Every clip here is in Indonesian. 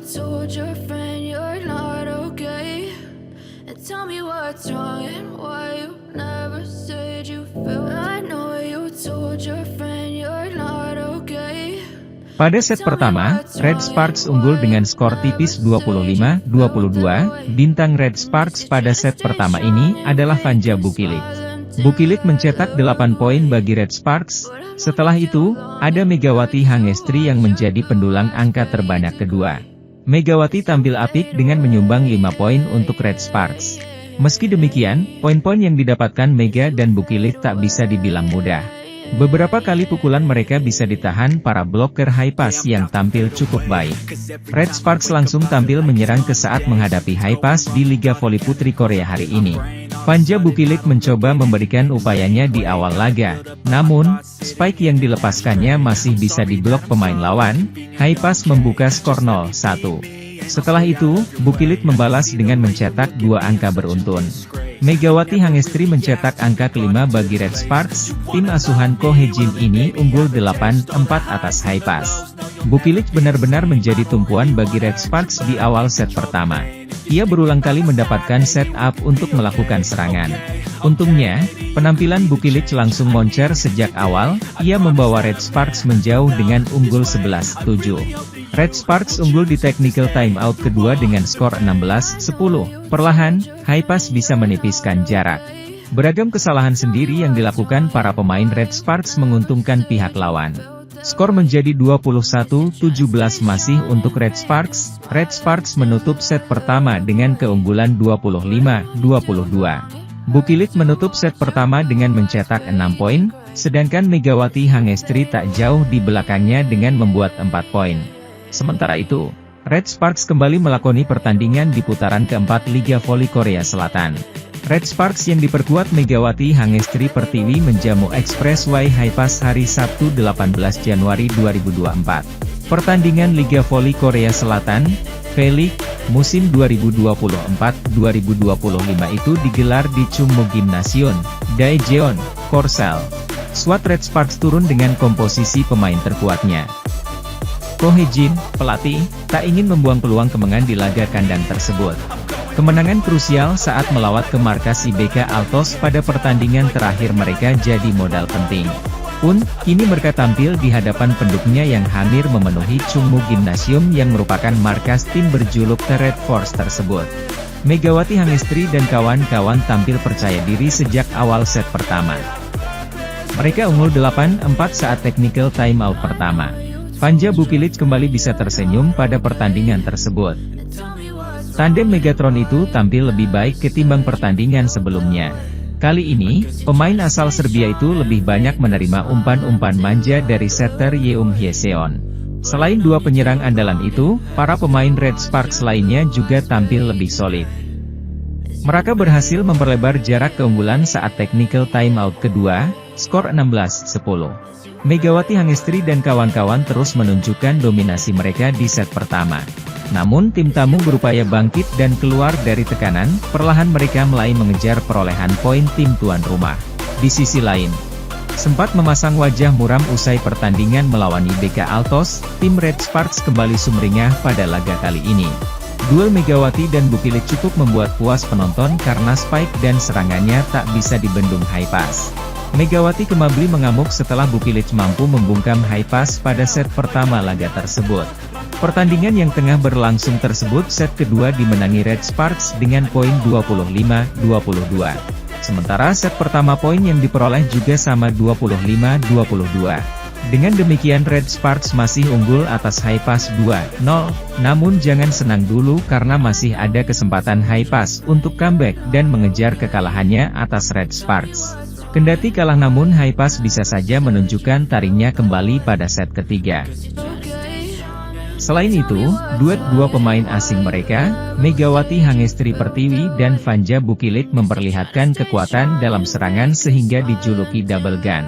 told your friend you're not okay? And tell me what's wrong and why you never said you felt. I know you told your friend you're not okay. Pada set pertama, Red Sparks unggul dengan skor tipis 25-22. Bintang Red Sparks pada set pertama ini adalah Vanja Bukilik. Bukilik mencetak 8 poin bagi Red Sparks. Setelah itu, ada Megawati Hangestri yang menjadi pendulang angka terbanyak kedua. Megawati tampil apik dengan menyumbang 5 poin untuk Red Sparks. Meski demikian, poin-poin yang didapatkan Mega dan Bukilik tak bisa dibilang mudah. Beberapa kali pukulan mereka bisa ditahan para bloker high pass yang tampil cukup baik. Red Sparks langsung tampil menyerang ke saat menghadapi high pass di Liga Voli Putri Korea hari ini. Vanja Bukilik mencoba memberikan upayanya di awal laga, namun, spike yang dilepaskannya masih bisa diblok pemain lawan. High pass membuka skor 0-1. Setelah itu, Bukilik membalas dengan mencetak 2 angka beruntun. Megawati Hangestri mencetak angka kelima bagi Red Sparks. Tim asuhan Ko Hejin ini unggul 8-4 atas high pass. Bukilik benar-benar menjadi tumpuan bagi Red Sparks di awal set pertama. Ia berulang kali mendapatkan set up untuk melakukan serangan. Untungnya, penampilan Bukilik langsung moncer sejak awal. Ia membawa Red Sparks menjauh dengan unggul 11-7. Red Sparks unggul di technical timeout kedua dengan skor 16-10. Perlahan, high pass bisa menipiskan jarak. Beragam kesalahan sendiri yang dilakukan para pemain Red Sparks menguntungkan pihak lawan. Skor menjadi 21-17 masih untuk Red Sparks. Red Sparks menutup set pertama dengan keunggulan 25-22. Bukilik menutup set pertama dengan mencetak 6 poin, sedangkan Megawati Hangestri tak jauh di belakangnya dengan membuat 4 poin. Sementara itu, Red Sparks kembali melakoni pertandingan di putaran keempat Liga Voli Korea Selatan. Red Sparks yang diperkuat Megawati Hangestri Pertiwi menjamu Expressway High Pass hari Sabtu 18 Januari 2024. Pertandingan Liga Voli Korea Selatan, V-League, musim 2024-2025 itu digelar di Chungmu Gymnasium, Daejeon, Korsel. Skuad Red Sparks turun dengan komposisi pemain terkuatnya. Ko Hejin, pelatih, tak ingin membuang peluang kemenangan di laga kandang tersebut. Kemenangan krusial saat melawat ke markas IBK Altos pada pertandingan terakhir mereka jadi modal penting. Pun, kini mereka tampil di hadapan pendukungnya yang hampir memenuhi Chungmu Gymnasium yang merupakan markas tim berjuluk The Red Force tersebut. Megawati Hangestri dan kawan-kawan tampil percaya diri sejak awal set pertama. Mereka unggul 8-4 saat technical timeout pertama. Vanja Bukilik kembali bisa tersenyum pada pertandingan tersebut. Tandem Megatron itu tampil lebih baik ketimbang pertandingan sebelumnya. Kali ini, pemain asal Serbia itu lebih banyak menerima umpan-umpan manja dari setter Yeum Hyeseon. Selain dua penyerang andalan itu, para pemain Red Sparks lainnya juga tampil lebih solid. Mereka berhasil memperlebar jarak keunggulan saat technical timeout kedua, skor 16-10. Megawati Hangestri dan kawan-kawan terus menunjukkan dominasi mereka di set pertama. Namun tim tamu berupaya bangkit dan keluar dari tekanan, perlahan mereka mulai mengejar perolehan poin tim tuan rumah. Di sisi lain, sempat memasang wajah muram usai pertandingan melawan IBK Altos, tim Red Sparks kembali sumringah pada laga kali ini. Duel Megawati dan Bukilik cukup membuat puas penonton karena spike dan serangannya tak bisa dibendung high pass. Megawati kembali mengamuk setelah Bukilik mampu membungkam high pass pada set pertama laga tersebut. Pertandingan yang tengah berlangsung tersebut set kedua dimenangi Red Sparks dengan poin 25-22. Sementara set pertama poin yang diperoleh juga sama 25-22. Dengan demikian Red Sparks masih unggul atas high pass 2-0. Namun jangan senang dulu karena masih ada kesempatan high pass untuk comeback dan mengejar kekalahannya atas Red Sparks. Kendati kalah namun high pass bisa saja menunjukkan taringnya kembali pada set ketiga. Selain itu, duet dua pemain asing mereka, Megawati Hangestri Pertiwi dan Vanja Bukilik memperlihatkan kekuatan dalam serangan sehingga dijuluki double gun.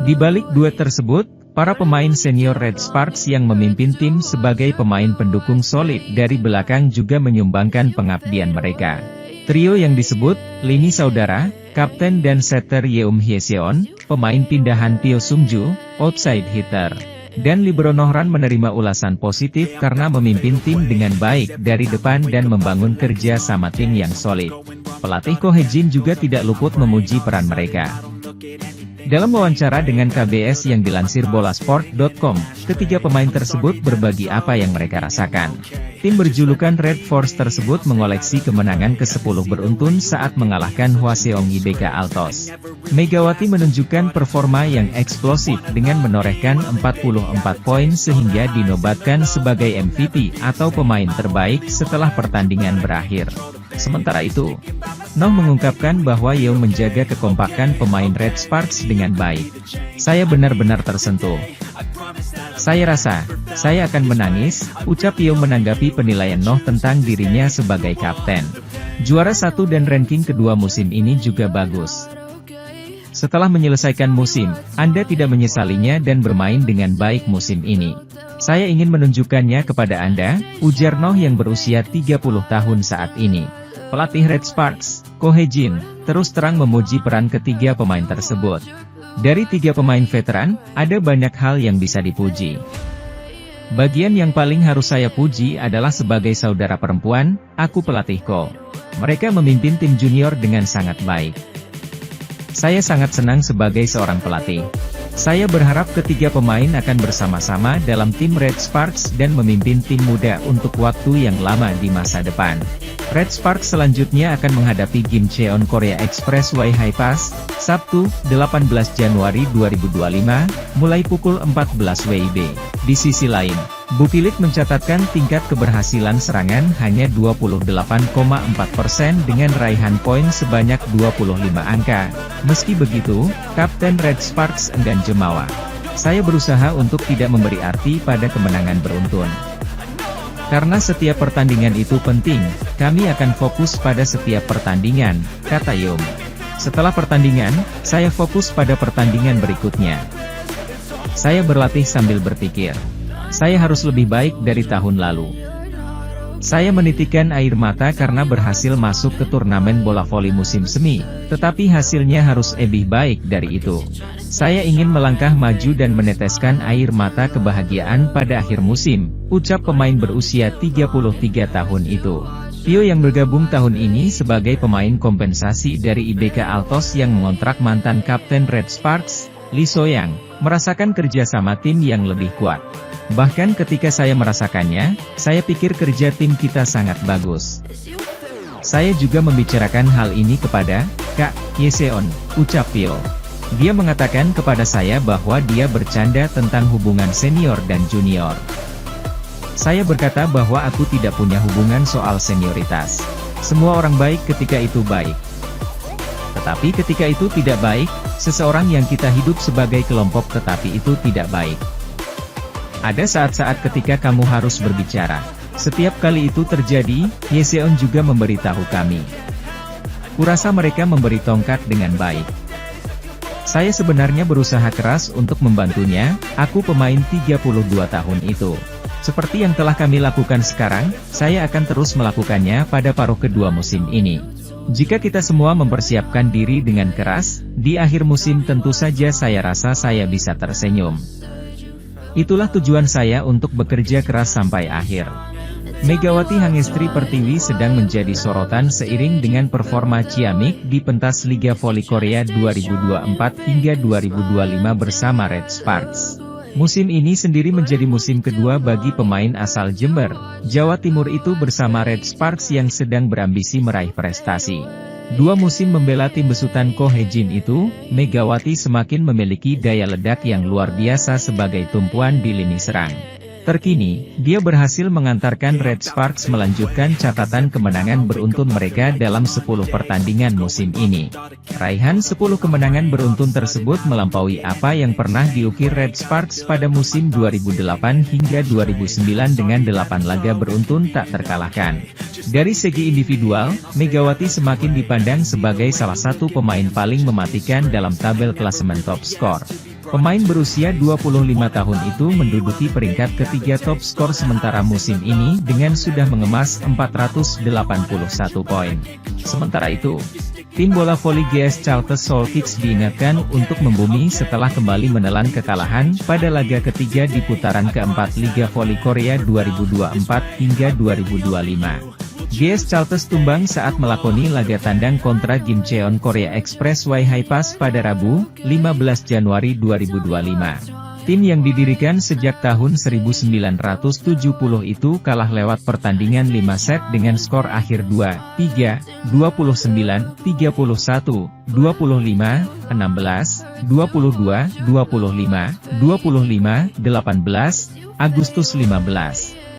Di balik duet tersebut, para pemain senior Red Sparks yang memimpin tim sebagai pemain pendukung solid dari belakang juga menyumbangkan pengabdian mereka. Trio yang disebut, Lini Saudara, Kapten dan setter Yeum Hyeseon, pemain pindahan Pyo Sungju, outside hitter. Dan libero Nohran menerima ulasan positif karena memimpin tim dengan baik dari depan dan membangun kerja sama tim yang solid. Pelatih Ko Hye-jin juga tidak luput memuji peran mereka. Dalam wawancara dengan KBS yang dilansir bolasport.com, ketiga pemain tersebut berbagi apa yang mereka rasakan. Tim berjulukan Red Force tersebut mengoleksi kemenangan ke-10 beruntun saat mengalahkan Hwaseong IBK Altos. Megawati menunjukkan performa yang eksplosif dengan menorehkan 44 poin sehingga dinobatkan sebagai MVP atau pemain terbaik setelah pertandingan berakhir. Sementara itu, Noh mengungkapkan bahwa Yeong menjaga kekompakan pemain Red Sparks dengan baik. Saya benar-benar tersentuh. Saya rasa, saya akan menangis, ucap Yeong menanggapi penilaian Noh tentang dirinya sebagai kapten. Juara 1 dan ranking kedua musim ini juga bagus. Setelah menyelesaikan musim, Anda tidak menyesalinya dan bermain dengan baik musim ini. Saya ingin menunjukkannya kepada Anda, ujar Noh yang berusia 30 tahun saat ini. Pelatih Red Sparks, Ko Hye-jin, terus terang memuji peran ketiga pemain tersebut. Dari tiga pemain veteran, ada banyak hal yang bisa dipuji. Bagian yang paling harus saya puji adalah sebagai saudara perempuan, aku pelatih Ko. Mereka memimpin tim junior dengan sangat baik. Saya sangat senang sebagai seorang pelatih. Saya berharap ketiga pemain akan bersama-sama dalam tim Red Sparks dan memimpin tim muda untuk waktu yang lama di masa depan. Red Sparks selanjutnya akan menghadapi Gimcheon Korea Expressway High Pass, Sabtu, 18 Januari 2025, mulai pukul 14 WIB. Di sisi lain, Bukilik mencatatkan tingkat keberhasilan serangan hanya 28,4% dengan raihan poin sebanyak 25 angka. Meski begitu, Kapten Red Sparks enggan jemawa. Saya berusaha untuk tidak memberi arti pada kemenangan beruntun. Karena setiap pertandingan itu penting, kami akan fokus pada setiap pertandingan, kata Yeong. Setelah pertandingan, saya fokus pada pertandingan berikutnya. Saya berlatih sambil berpikir, saya harus lebih baik dari tahun lalu. Saya menitikkan air mata karena berhasil masuk ke turnamen bola voli musim semi, tetapi hasilnya harus lebih baik dari itu. Saya ingin melangkah maju dan meneteskan air mata kebahagiaan pada akhir musim, ucap pemain berusia 33 tahun itu. Tio yang bergabung tahun ini sebagai pemain kompensasi dari IBK Altos yang mengontrak mantan kapten Red Sparks, Lee So-yang, merasakan kerjasama tim yang lebih kuat. Bahkan ketika saya merasakannya, saya pikir kerja tim kita sangat bagus. Saya juga membicarakan hal ini kepada Kak Yeseon, ucap Tio. Dia mengatakan kepada saya bahwa dia bercanda tentang hubungan senior dan junior. Saya berkata bahwa aku tidak punya hubungan soal senioritas. Semua orang baik ketika itu baik. Tetapi ketika itu tidak baik, seseorang yang kita hidup sebagai kelompok tetapi itu tidak baik. Ada saat-saat ketika kamu harus berbicara. Setiap kali itu terjadi, Yeseon juga memberitahu kami. Kurasa mereka memberi tongkat dengan baik. Saya sebenarnya berusaha keras untuk membantunya, aku pemain 32 tahun itu. Seperti yang telah kami lakukan sekarang, saya akan terus melakukannya pada paruh kedua musim ini. Jika kita semua mempersiapkan diri dengan keras, di akhir musim tentu saja saya rasa saya bisa tersenyum. Itulah tujuan saya untuk bekerja keras sampai akhir. Megawati Hangestri Pertiwi sedang menjadi sorotan seiring dengan performa ciamik di pentas Liga Voli Korea 2024 hingga 2025 bersama Red Sparks. Musim ini sendiri menjadi musim kedua bagi pemain asal Jember, Jawa Timur itu bersama Red Sparks yang sedang berambisi meraih prestasi. Dua musim membela tim besutan Ko Hye-jin itu, Megawati semakin memiliki daya ledak yang luar biasa sebagai tumpuan di lini serang. Terkini, dia berhasil mengantarkan Red Sparks melanjutkan catatan kemenangan beruntun mereka dalam 10 pertandingan musim ini. Raihan 10 kemenangan beruntun tersebut melampaui apa yang pernah diukir Red Sparks pada musim 2008 hingga 2009 dengan 8 laga beruntun tak terkalahkan. Dari segi individual, Megawati semakin dipandang sebagai salah satu pemain paling mematikan dalam tabel klasemen top skor. Pemain berusia 25 tahun itu menduduki peringkat ketiga top skor sementara musim ini dengan sudah mengemas 481 poin. Sementara itu, Tim bola voli GS Charter Seoul Kicks diingatkan untuk membumi setelah kembali menelan kekalahan pada laga ketiga di putaran keempat Liga Voli Korea 2024 hingga 2025. GS Charters tumbang saat melakoni laga tandang kontra Gimcheon Korea Express Hypas pada Rabu, 15 Januari 2025. Tim yang didirikan sejak tahun 1970 itu kalah lewat pertandingan 5 set dengan skor akhir 2-3, 29, 31, 25, 16, 22, 25, 25, 18, Agustus 15.